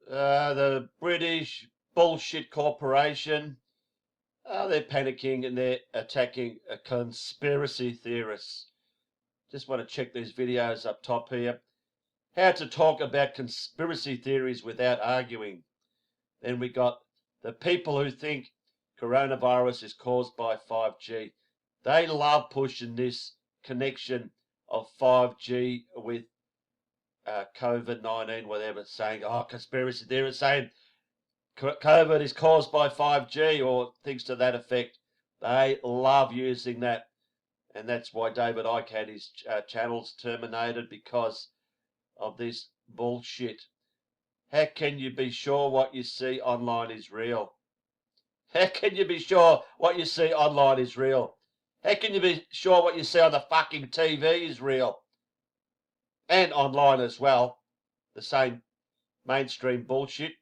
The British bullshit corporation, they're panicking and they're attacking conspiracy theorists. Just want to check these videos up top here. How to talk about conspiracy theories without arguing. Then we got the people who think coronavirus is caused by 5G. They love pushing this connection of 5G with COVID-19, whatever, saying, oh, conspiracy theorists saying COVID is caused by 5G or things to that effect. They love using that. And that's why David Icke had his channels terminated, because of this bullshit. How can you be sure what you see online is real? How can you be sure what you see online is real? How can you be sure what you see on the fucking TV is real? And online as well. The same mainstream bullshit.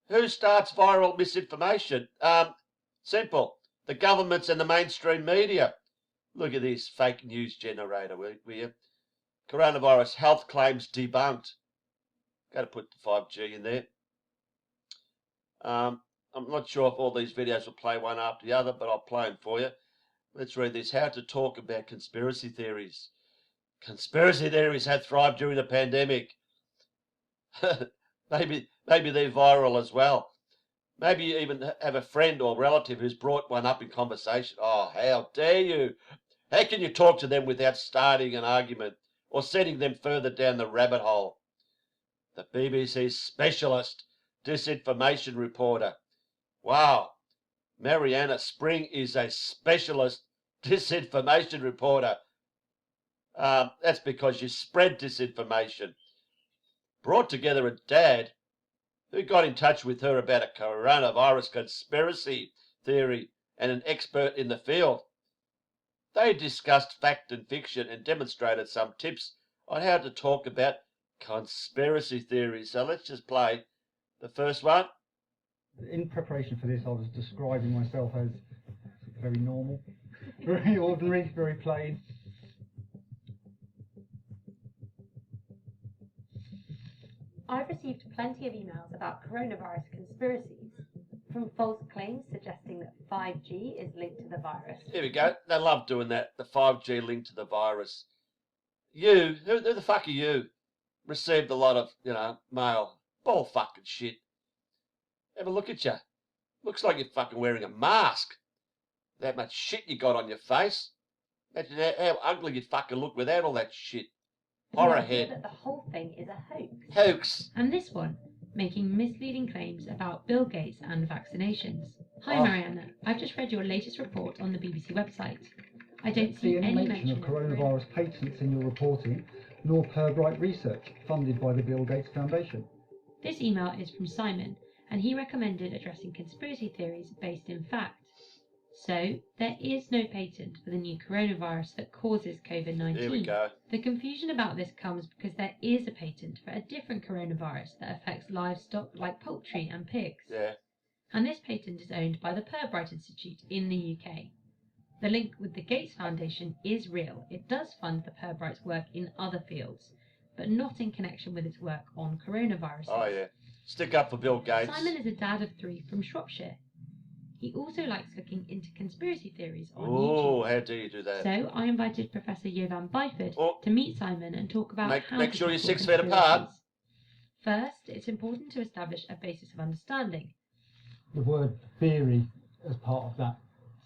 Who starts viral misinformation? Simple. The governments and the mainstream media. Look at this fake news generator, will you? Coronavirus health claims debunked. Got to put the 5G in there. I'm not sure if all these videos will play one after the other, but I'll play them for you. Let's read this. How to talk about conspiracy theories. Conspiracy theories have thrived during the pandemic. maybe they're viral as well. Maybe you even have a friend or relative who's brought one up in conversation. Oh, how dare you? How can you talk to them without starting an argument or sending them further down the rabbit hole? The BBC's specialist disinformation reporter. Wow. Mariana Spring is a specialist disinformation reporter. That's because you spread disinformation. Brought together a dad who got in touch with her about a coronavirus conspiracy theory and an expert in the field. They discussed fact and fiction and demonstrated some tips on how to talk about conspiracy theories. So let's just play the first one. In preparation for this, I was describing myself as very normal, very ordinary, very plain. I've received plenty of emails about coronavirus conspiracies, from false claims suggesting that 5G is linked to the virus. Here we go. They love doing that, the 5G linked to the virus. You, who the fuck are you? Received a lot of, mail. Bull fucking shit. Have a look at you. Looks like you're fucking wearing a mask. That much shit you got on your face. Imagine how ugly you'd fucking look without all that shit. Horror head. That the whole thing is a hoax. Hoax. And this one, making misleading claims about Bill Gates and vaccinations. Hi Mariana, I've just read your latest report on the BBC website. I don't see any mention of coronavirus patents in your reporting, nor Pirbright research funded by the Bill Gates Foundation. This email is from Simon, and he recommended addressing conspiracy theories based in fact. So, there is no patent for the new coronavirus that causes COVID-19. Here we go. The confusion about this comes because there is a patent for a different coronavirus that affects livestock like poultry and pigs. Yeah. And this patent is owned by the Pirbright Institute in the UK. The link with the Gates Foundation is real. It does fund the Pirbright's work in other fields, but not in connection with its work on coronaviruses. Oh, yeah. Stick up for Bill Gates. Simon is a dad of 3 from Shropshire. He also likes looking into conspiracy theories on YouTube. Oh, how do you do that? So I invited Professor Jovan Byford to meet Simon and talk about how make to sure you're tackle 6 feet apart. First, it's important to establish a basis of understanding. The word theory as part of that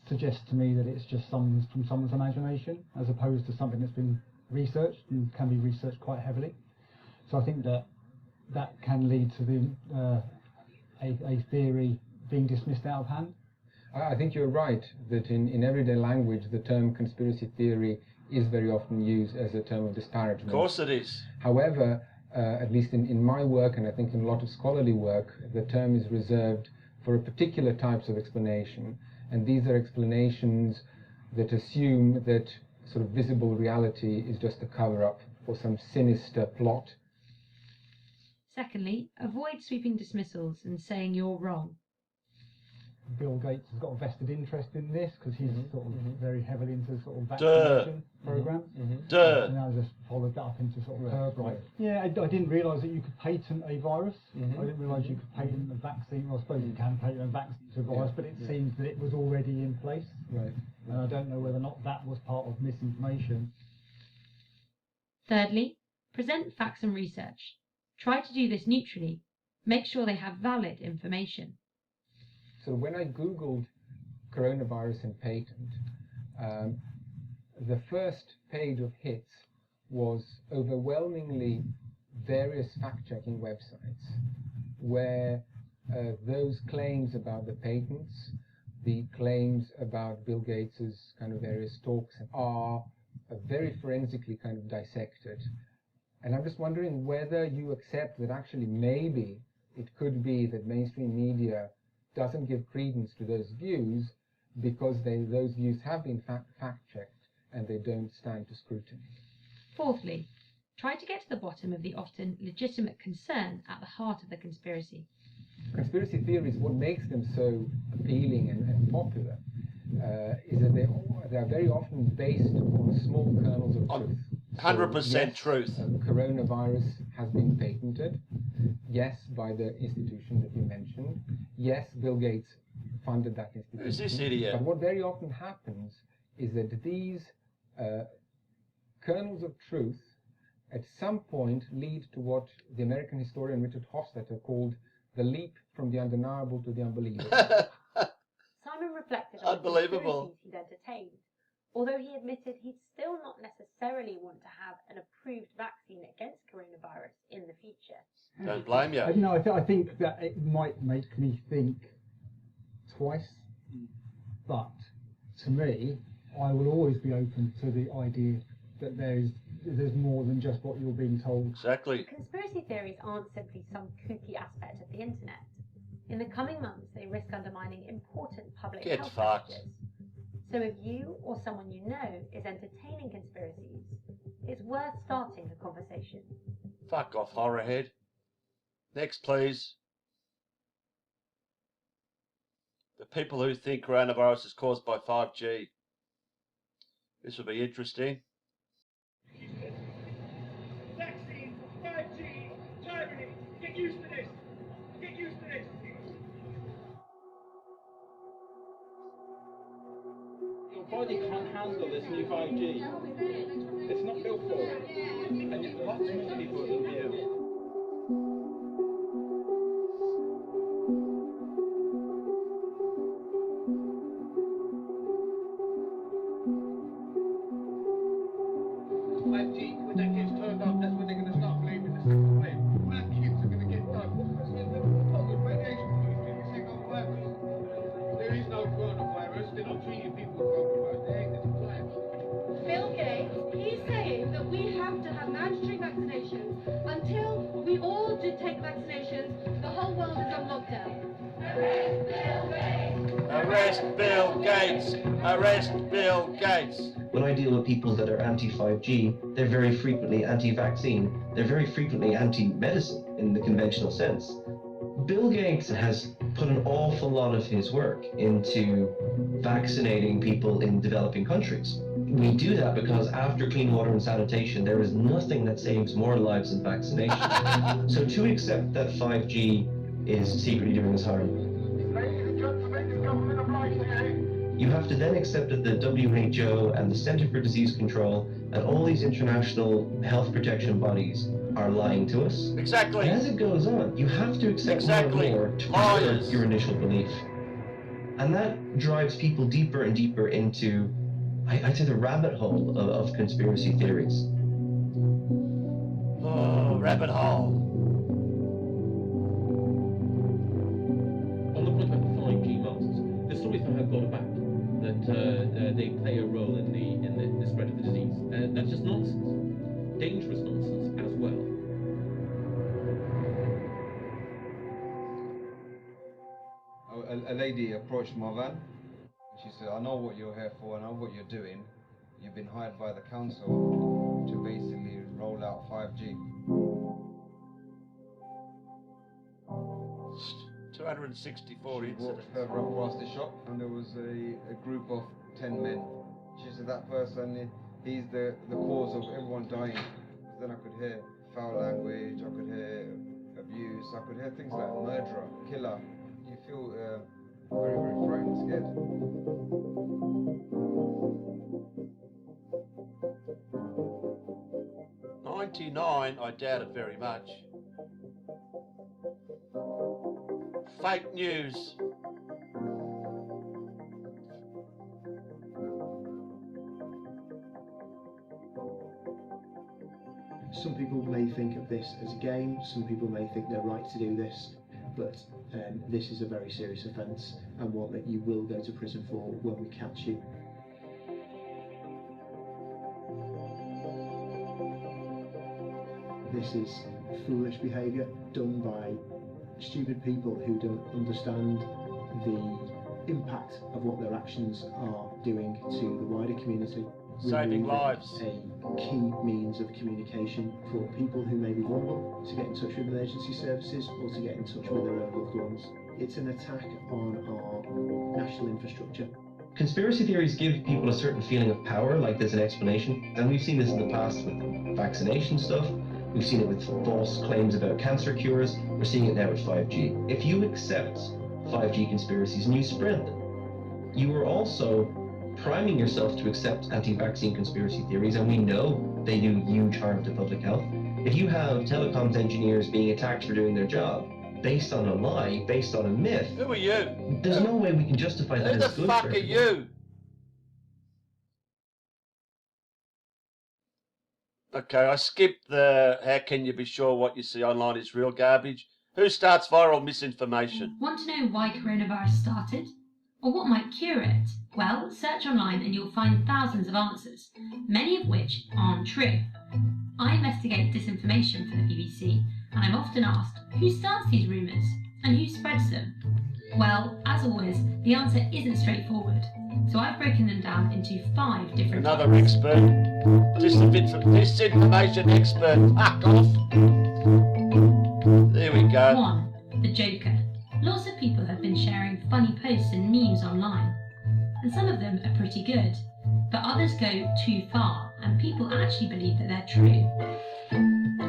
suggests to me that it's just from someone's imagination, as opposed to something that's been researched and can be researched quite heavily. So I think that can lead to a theory being dismissed out of hand. I think you're right that in everyday language the term conspiracy theory is very often used as a term of disparagement. Of course it is. However, at least in my work, and I think in a lot of scholarly work, the term is reserved for particular types of explanation, and these are explanations that assume that sort of visible reality is just a cover-up for some sinister plot. Secondly, avoid sweeping dismissals and saying you're wrong. Bill Gates has got a vested interest in this because he's sort of very heavily into sort of Duh. vaccination programs. Duh. And I just followed that up into sort of Herbright. Yeah, I didn't realise that you could patent a virus. I didn't realise you could patent a vaccine. Well, I suppose you can patent a vaccine to a virus, but it seems that it was already in place. And I don't know whether or not that was part of misinformation. Thirdly, present facts and research. Try to do this neutrally. Make sure they have valid information. So when I googled coronavirus and patent, the first page of hits was overwhelmingly various fact-checking websites where those claims about the patents, the claims about Bill Gates's kind of various talks are very forensically kind of dissected. And I'm just wondering whether you accept that actually maybe it could be that mainstream media doesn't give credence to those views because those views have been fact-checked and they don't stand to scrutiny. Fourthly, try to get to the bottom of the often legitimate concern at the heart of the conspiracy. Conspiracy theories, what makes them so appealing and popular is that they are very often based on small kernels of truth. 100% truth. Coronavirus has been patented. Yes, by the institution that you mentioned. Yes, Bill Gates funded that institution. Who's this idiot? But what very often happens is that these kernels of truth at some point lead to what the American historian Richard Hofstadter called the leap from the undeniable to the unbelievable. Simon reflected on the Unbelievable. conspiracies he'd entertained, although he admitted he'd still not necessarily want to have an approved vaccine against coronavirus in the future. Don't blame you. No, I think that it might make me think twice, but to me, I will always be open to the idea that there's more than just what you're being told. Exactly. Conspiracy theories aren't simply some kooky aspect of the internet. In the coming months, they risk undermining important public Get health fucked. messages. So if you or someone you know is entertaining conspiracies, it's worth starting the conversation. Fuck off, horrorhead. Next, please. The people who think coronavirus is caused by 5G. This will be interesting. Vaccine, 5G, Germany, get used to this. Get used to this. Your body can't handle this new 5G. It's not built for it. And yet lots more people will be able. When that gets turned up, that's when they're going to start blaming the second wave. All our kids are going to get done. That's when they've got good radiation pollution. You say coronavirus. There is no coronavirus. They're not treating people with coronavirus. They ain't the time. Bill Gates, he's saying that we have to have mandatory vaccinations. Until we all do take vaccinations, the whole world is on lockdown. Arrest Bill Gates! Arrest Bill Gates! When I deal with people that are anti-5G, they're very frequently anti-vaccine. They're very frequently anti-medicine in the conventional sense. Bill Gates has put an awful lot of his work into vaccinating people in developing countries. We do that because after clean water and sanitation, there is nothing that saves more lives than vaccination. So to accept that 5G is secretly doing us harm, Ladies and gentlemen, the government of Nigeria. you have to then accept that the WHO and the Center for Disease Control and all these international health protection bodies are lying to us. Exactly. And as it goes on, you have to accept Exactly. more and more to Liars. preserve your initial belief. And that drives people deeper and deeper into, I'd say, the rabbit hole of conspiracy theories. Oh, rabbit hole. On the point about the 5G masts, the stories that have got about that they play a role in the spread of the disease. That's just nonsense. Dangerous nonsense as well. A lady approached my van. She said, I know what you're here for, I know what you're doing. You've been hired by the council to basically roll out 5G. 264 She walked incidents. further up past the shop, and there was a group of 10 men. She said that person, he's the cause of everyone dying. Then I could hear foul language, I could hear abuse, I could hear things like murderer, killer. You feel very, very frightened, scared. 99, I doubt it very much. Fake news. Some people may think of this as a game, some people may think they're right to do this, but this is a very serious offence and one that you will go to prison for when we catch you. This is foolish behaviour done by stupid people who don't understand the impact of what their actions are doing to the wider community. Saving lives. A key means of communication for people who may be vulnerable to get in touch with emergency services or to get in touch with their own loved ones. It's an attack on our national infrastructure. Conspiracy theories give people a certain feeling of power, like there's an explanation, and we've seen this in the past with vaccination stuff. We've seen it with false claims about cancer cures. We're seeing it now with 5G. If you accept 5G conspiracies and you spread them, you are also priming yourself to accept anti-vaccine conspiracy theories, and we know they do huge harm to public health. If you have telecoms engineers being attacked for doing their job based on a lie, based on a myth, Who are you? there's no way we can justify that Who as the good fuck for are everyone. you? Okay, I skipped the how can you be sure what you see online is real garbage. Who starts viral misinformation? Want to know why coronavirus started? Or what might cure it? Well, search online and you'll find thousands of answers, many of which aren't true. I investigate disinformation for the BBC, and I'm often asked, who starts these rumours? And who spreads them? Well, as always, the answer isn't straightforward, so I've broken them down into 5 different Another types. expert. Disinformation expert. Fuck off. There we go. 1. The Joker. Lots of people have been sharing funny posts and memes online, and some of them are pretty good, but others go too far, and people actually believe that they're true.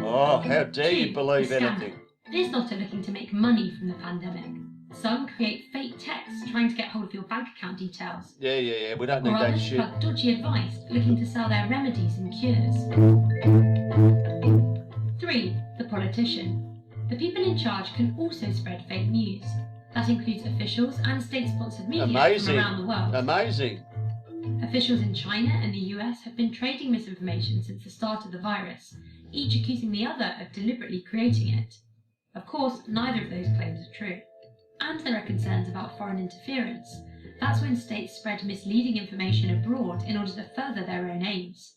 Oh, how dare 2. you believe The scammer. anything? This lot are looking to make money from the pandemic. Some create fake texts trying to get hold of your bank account details. Yeah, we don't Or need that others shit. plug dodgy advice looking to sell their remedies and cures. 3. The politician. The people in charge can also spread fake news. That includes officials and state-sponsored media Amazing. from around the world. Amazing. Officials in China and the US have been trading misinformation since the start of the virus, each accusing the other of deliberately creating it. Of course, neither of those claims are true. And there are concerns about foreign interference. That's when states spread misleading information abroad in order to further their own aims.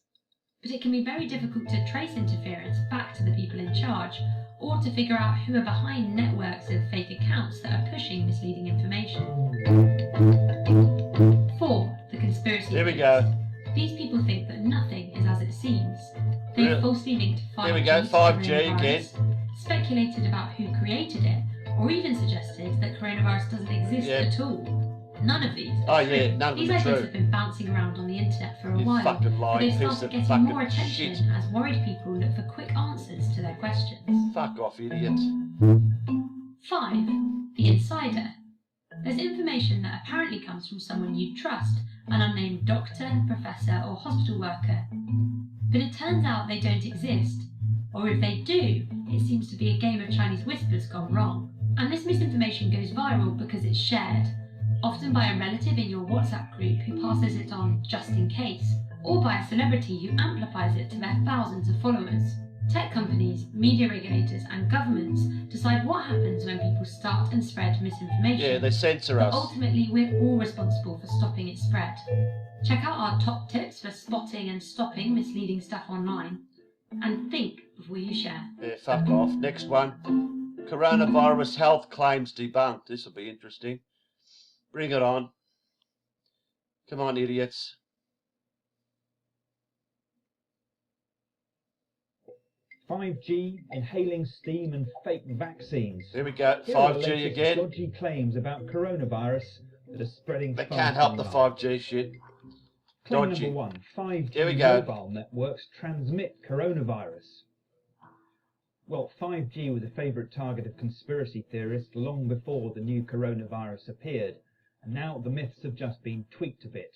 But it can be very difficult to trace interference back to the people in charge, or to figure out who are behind networks of fake accounts that are pushing misleading information. 4. The conspiracy Here we theorists. go. These people think that nothing is as it seems. They Really? falsely linked 5G Here we go, to 5G coronavirus, again. speculated about who created it, or even suggested that coronavirus doesn't exist Yeah. at all. None of these are Oh true. yeah, none of These them are ideas true. have been bouncing around on the internet for a You while, fucking but lying they piece started of getting fucking more attention shit. as worried people look for quick answers to their questions. Fuck off, idiot. 5. The insider. There's information that apparently comes from someone you trust, an unnamed doctor, professor, or hospital worker. But it turns out they don't exist. Or if they do, it seems to be a game of Chinese whispers gone wrong. And this misinformation goes viral because it's shared, often by a relative in your WhatsApp group who passes it on just in case, or by a celebrity who amplifies it to their thousands of followers. Tech companies, media regulators, and governments decide what happens when people start and spread misinformation. Yeah, they censor But us. ultimately, we're all responsible for stopping its spread. Check out our top tips for spotting and stopping misleading stuff online. And think before you share. Yeah, fuck off. Next one. Coronavirus health claims debunked. This will be interesting. Bring it on. Come on, idiots. 5 5G, inhaling steam and fake vaccines. Here we go, Here are the 5G latest again. dodgy claims about coronavirus that are spreading They far can't help too the much. 5G shit. Claim Dodgy. number 1, 5G Here we go. mobile networks transmit coronavirus. Well, 5G was a favourite target of conspiracy theorists long before the new coronavirus appeared, and now the myths have just been tweaked a bit.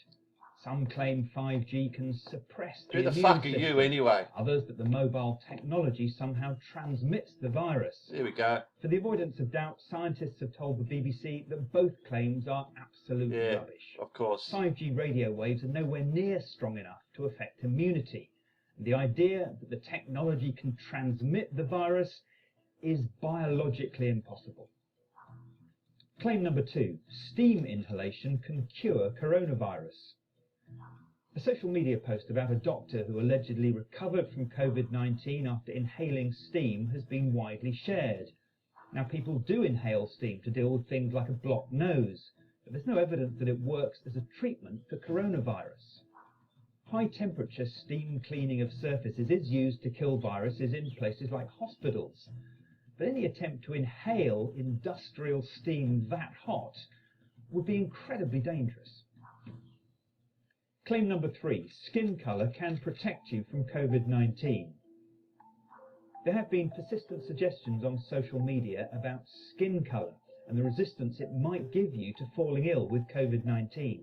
Some claim 5G can suppress the Who the immune fuck are system. you anyway? Others that the mobile technology somehow transmits the virus. Here we go. For the avoidance of doubt, scientists have told the BBC that both claims are absolute Yeah, rubbish. of course. 5G radio waves are nowhere near strong enough to affect immunity. And the idea that the technology can transmit the virus is biologically impossible. Claim number 2, steam inhalation can cure coronavirus. A social media post about a doctor who allegedly recovered from COVID-19 after inhaling steam has been widely shared. Now, people do inhale steam to deal with things like a blocked nose, but there's no evidence that it works as a treatment for coronavirus. High-temperature steam cleaning of surfaces is used to kill viruses in places like hospitals, but any attempt to inhale industrial steam that hot would be incredibly dangerous. Claim number 3, skin colour can protect you from COVID-19. There have been persistent suggestions on social media about skin colour and the resistance it might give you to falling ill with COVID-19.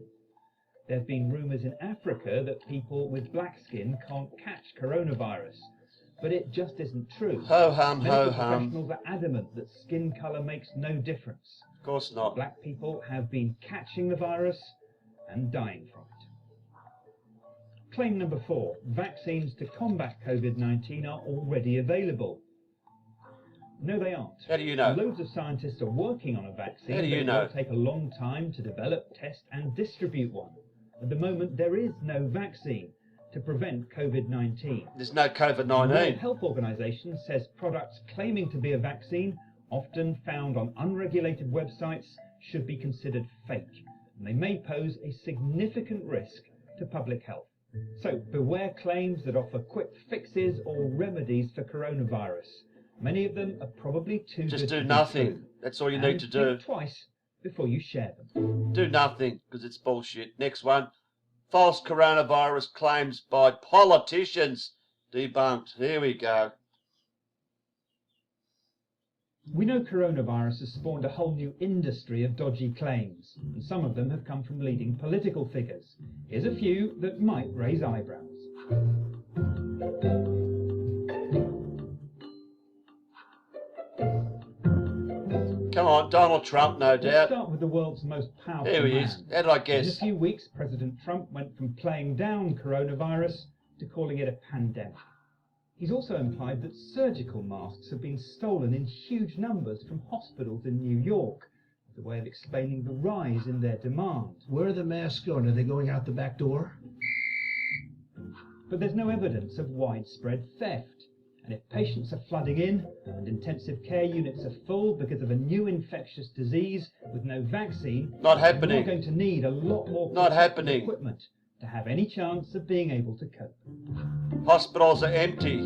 There have been rumours in Africa that people with black skin can't catch coronavirus, but it just isn't true. Ho hum, Medical ho hum. professionals are adamant that skin colour makes no difference. Of course not. Black people have been catching the virus and dying from it. Claim number 4, vaccines to combat COVID-19 are already available. No, they aren't. How do you know? Loads of scientists are working on a vaccine, How do you but know? it will take a long time to develop, test and distribute one. At the moment, there is no vaccine to prevent COVID-19. There's no The World COVID-19. Health Organization says products claiming to be a vaccine, often found on unregulated websites, should be considered fake, and they may pose a significant risk to public health. So beware claims that offer quick fixes or remedies for coronavirus. Many of them are probably too Just good do to be nothing. true. That's all you And need to do. think twice before you share them. Do nothing, because it's bullshit. Next one. False coronavirus claims by politicians debunked. Here we go. We know coronavirus has spawned a whole new industry of dodgy claims, and some of them have come from leading political figures. Here's a few that might raise eyebrows. Come on, Donald Trump, no Let's doubt. start with the world's most powerful Here he man. is. How did I In guess? a few weeks, President Trump went from playing down coronavirus to calling it a pandemic. He's also implied that surgical masks have been stolen in huge numbers from hospitals in New York, as a way of explaining the rise in their demand. Where are the masks going? Are they going out the back door? But there's no evidence of widespread theft. And if patients are flooding in and intensive care units are full because of a new infectious disease with no vaccine, Not we're happening. going to need a lot more Not protective happening. equipment to have any chance of being able to cope. Hospitals are empty.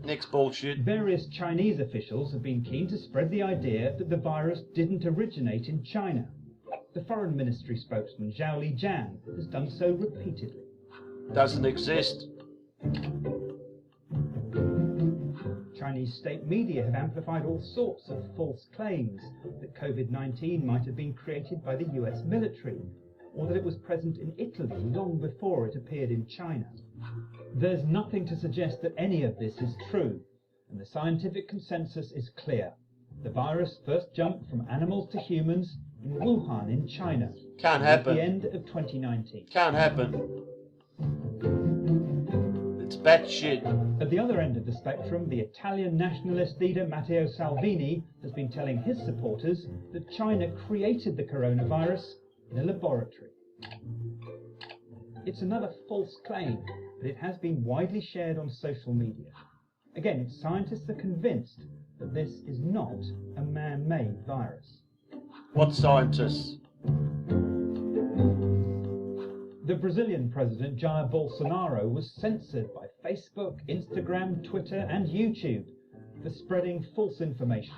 Next bullshit. Various Chinese officials have been keen to spread the idea that the virus didn't originate in China. The Foreign Ministry spokesman Zhao Lijian has done so repeatedly. Doesn't exist. Chinese state media have amplified all sorts of false claims that COVID-19 might have been created by the US military, or that it was present in Italy long before it appeared in China. There's nothing to suggest that any of this is true, and the scientific consensus is clear. The virus first jumped from animals to humans in Wuhan in China. Can't at happen. the end of 2019. Can't happen. It's batshit. At the other end of the spectrum, the Italian nationalist leader Matteo Salvini has been telling his supporters that China created the coronavirus in a laboratory. It's another false claim, but it has been widely shared on social media. Again, scientists are convinced that this is not a man-made virus. What scientists? The Brazilian president Jair Bolsonaro was censored by Facebook, Instagram, Twitter and YouTube for spreading false information.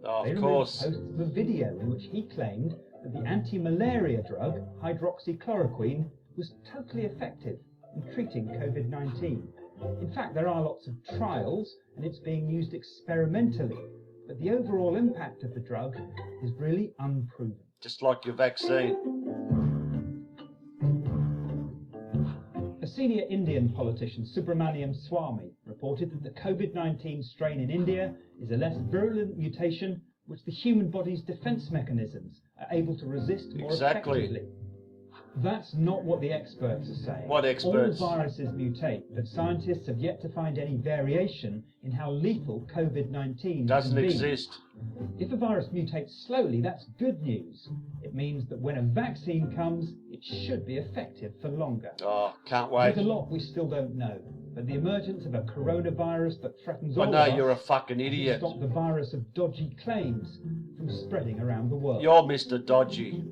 Oh, They of removed course. posts of a video in which he claimed that the anti-malaria drug hydroxychloroquine was totally effective in treating COVID-19. In fact, there are lots of trials and it's being used experimentally, but the overall impact of the drug is really unproven. Just like your vaccine. A senior Indian politician, Subramaniam Swamy, reported that the COVID-19 strain in India is a less virulent mutation which the human body's defense mechanisms are able to resist more Exactly. effectively. That's not what the experts are saying. What experts? All viruses mutate, but scientists have yet to find any variation in how lethal COVID-19 Doesn't can be. exist. If a virus mutates slowly, that's good news. It means that when a vaccine comes, it should be effective for longer. Oh, can't wait. There's a lot we still don't know, but the emergence of a coronavirus that threatens I all know of us you're a fucking will idiot. stop the virus of dodgy claims from spreading around the world. You're Mr. Dodgy.